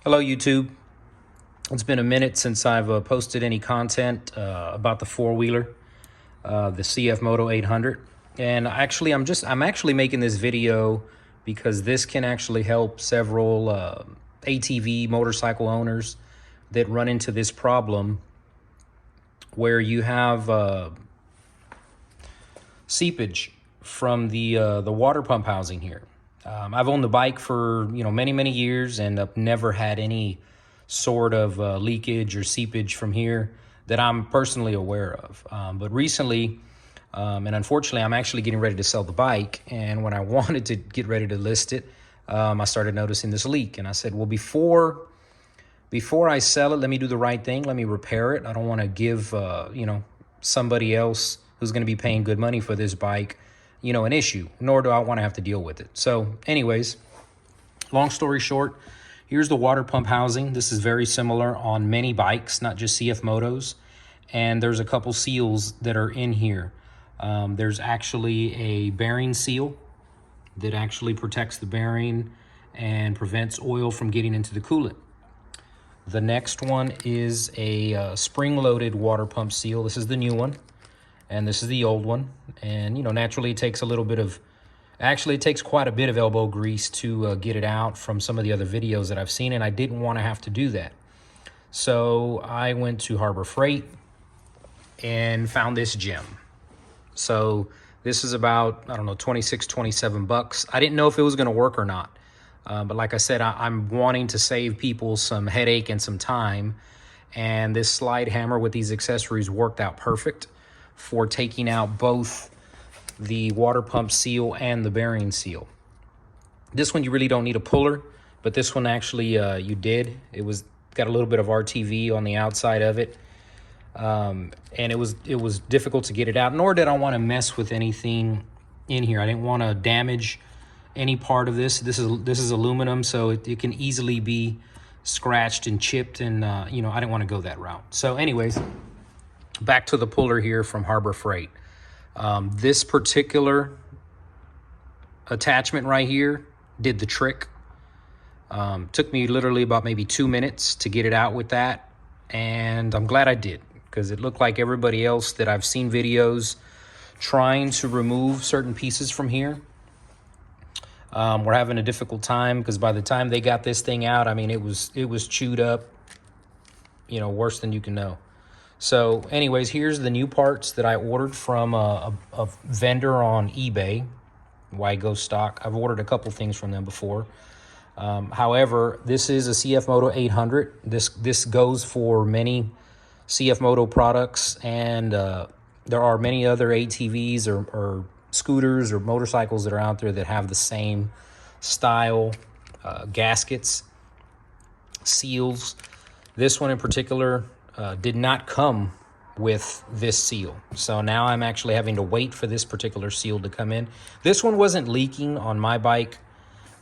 Hello YouTube. It's been a minute since I've posted any content about the four-wheeler, the Cfmoto 800. And actually I'm actually making this video because this can actually help several ATV motorcycle owners that run into this problem where you have seepage from the water pump housing here. I've owned the bike for many years and I've never had any sort of leakage or seepage from here that I'm personally aware of. But recently, and unfortunately, I'm actually getting ready to sell the bike. And when I wanted to get ready to list it, I started noticing this leak. And I said, well, before I sell it, let me do the right thing. Let me repair it. I don't want to give somebody else who's going to be paying good money for this bike an issue, nor do I want to have to deal with it. So anyways, long story short, here's the water pump housing. This is very similar on many bikes, not just Cfmotos. And there's a couple seals that are in here. There's actually a bearing seal that actually protects the bearing and prevents oil from getting into the coolant. The next one is a spring-loaded water pump seal. This is the new one. And this is the old one. And, naturally it takes a little bit of, actually it takes quite a bit of elbow grease to get it out from some of the other videos that I've seen, and I didn't want to have to do that. So I went to Harbor Freight and found this gem. So this is about, I don't know, 26, 27 bucks. I didn't know if it was going to work or not. But like I said, I'm wanting to save people some headache and some time. And this slide hammer with these accessories worked out perfect for taking out both the water pump seal and the bearing seal. This one you really don't need a puller, but this one actually you did. It was got a little bit of RTV on the outside of it, and it was difficult to get it out. Nor did I want to mess with anything in here. I didn't want to damage any part of this. This is aluminum, so it can easily be scratched and chipped, and I didn't want to go that route. So anyways, back to the puller here from Harbor Freight. This particular attachment right here did the trick. Took me literally about maybe 2 minutes to get it out with that. And I'm glad I did, because it looked like everybody else that I've seen videos trying to remove certain pieces from here. We're having a difficult time, because by the time they got this thing out, I mean, it was chewed up, worse than you can know. So anyways, here's the new parts that I ordered from a vendor on eBay, Why Go Stock. I've ordered a couple things from them before. However, this is a Cfmoto 800. This goes for many Cfmoto products, and there are many other ATVs or scooters or motorcycles that are out there that have the same style gaskets, seals. This one in particular did not come with this seal. So now I'm actually having to wait for this particular seal to come in. This one wasn't leaking on my bike,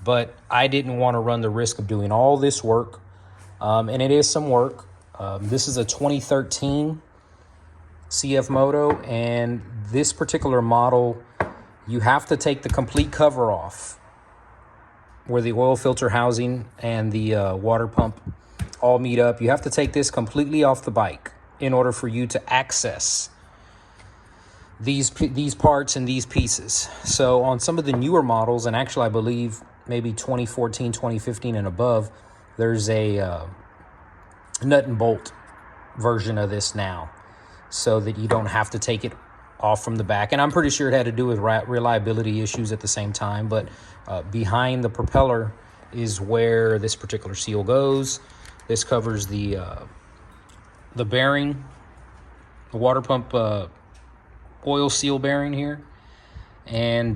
but I didn't want to run the risk of doing all this work. And it is some work. This is a 2013 Cfmoto, and this particular model, you have to take the complete cover off where the oil filter housing and the water pump all meet up. You have to take this completely off the bike in order for you to access these parts and these pieces. So on some of the newer models, and actually I believe maybe 2014, 2015 and above, there's a nut and bolt version of this now, so that you don't have to take it off from the back. And I'm pretty sure it had to do with reliability issues at the same time, but behind the propeller is where this particular seal goes. This covers the bearing, the water pump oil seal bearing here, and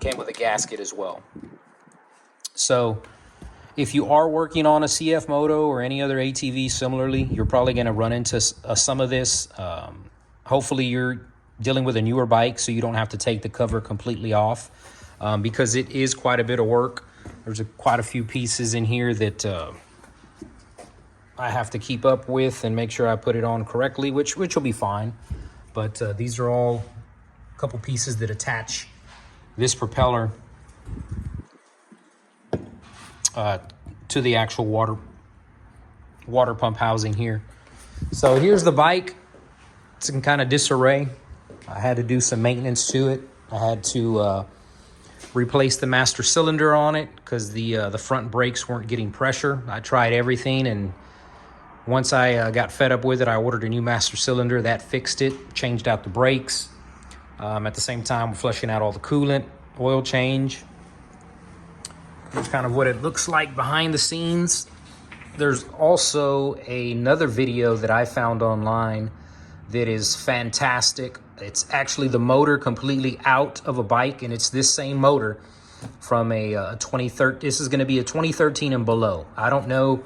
came with a gasket as well. So if you are working on a Cfmoto or any other ATV similarly, you're probably going to run into some of this. Hopefully you're dealing with a newer bike, so you don't have to take the cover completely off, because it is quite a bit of work. There's quite a few pieces in here that I have to keep up with and make sure I put it on correctly, which will be fine. But these are all a couple pieces that attach this propeller to the actual water pump housing here. So here's the bike. It's in kind of disarray. I had to do some maintenance to it. I had to replace the master cylinder on it because the front brakes weren't getting pressure. I tried everything, and once I got fed up with it, I ordered a new master cylinder. That fixed it, changed out the brakes. At the same time, we're flushing out all the coolant, oil change. Here's kind of what it looks like behind the scenes. There's also another video that I found online that is fantastic. It's actually the motor completely out of a bike, and it's this same motor from a 2013. This is going to be a 2013 and below. I don't know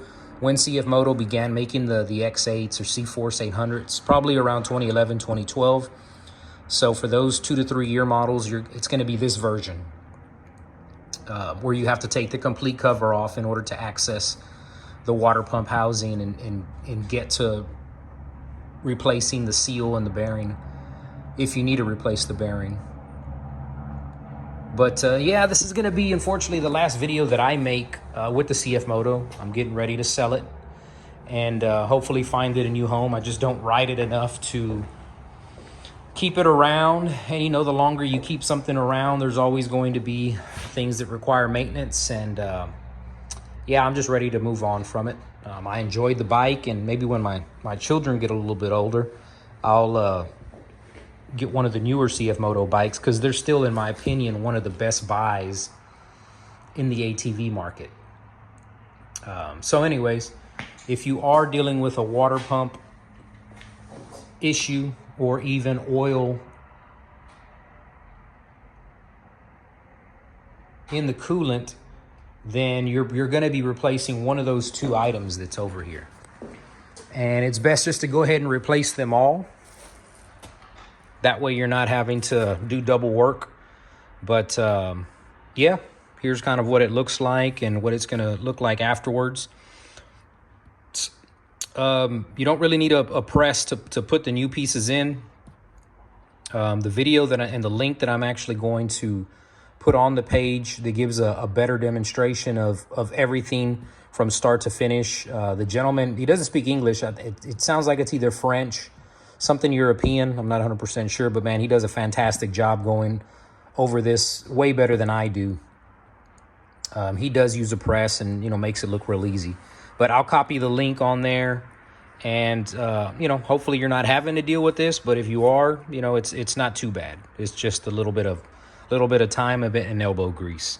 when Cfmoto began making the X8s or Cforce 800s, probably around 2011, 2012. So for those 2 to 3 year models, it's going to be this version where you have to take the complete cover off in order to access the water pump housing and get to replacing the seal and the bearing if you need to replace the bearing. But yeah, this is going to be, unfortunately, the last video that I make with the Cfmoto. I'm getting ready to sell it and hopefully find it a new home. I just don't ride it enough to keep it around. And you know, the longer you keep something around, there's always going to be things that require maintenance. And yeah, I'm just ready to move on from it. I enjoyed the bike, and maybe when my children get a little bit older, I'll get one of the newer Cfmoto bikes, because they're still, in my opinion, one of the best buys in the ATV market. So anyways, if you are dealing with a water pump issue or even oil in the coolant, then you're going to be replacing one of those 2 items that's over here. And it's best just to go ahead and replace them all. That way you're not having to do double work. But yeah, here's kind of what it looks like and what it's going to look like afterwards. You don't really need a press to put the new pieces in. The video and the link that I'm actually going to put on the page that gives a better demonstration of everything from start to finish. The gentleman, he doesn't speak English. It sounds like it's either French, something European. I'm not 100% sure, but man, he does a fantastic job going over this, way better than I do. He does use a press and, you know, makes it look real easy. But I'll copy the link on there, and you know, hopefully you're not having to deal with this. But if you are, you know, it's not too bad. It's just a little bit of time, a bit, and elbow grease.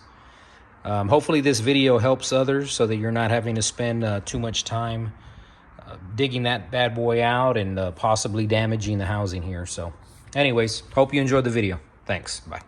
Hopefully this video helps others so that you're not having to spend too much time digging that bad boy out and possibly damaging the housing here. So anyways, hope you enjoyed the video. Thanks. Bye.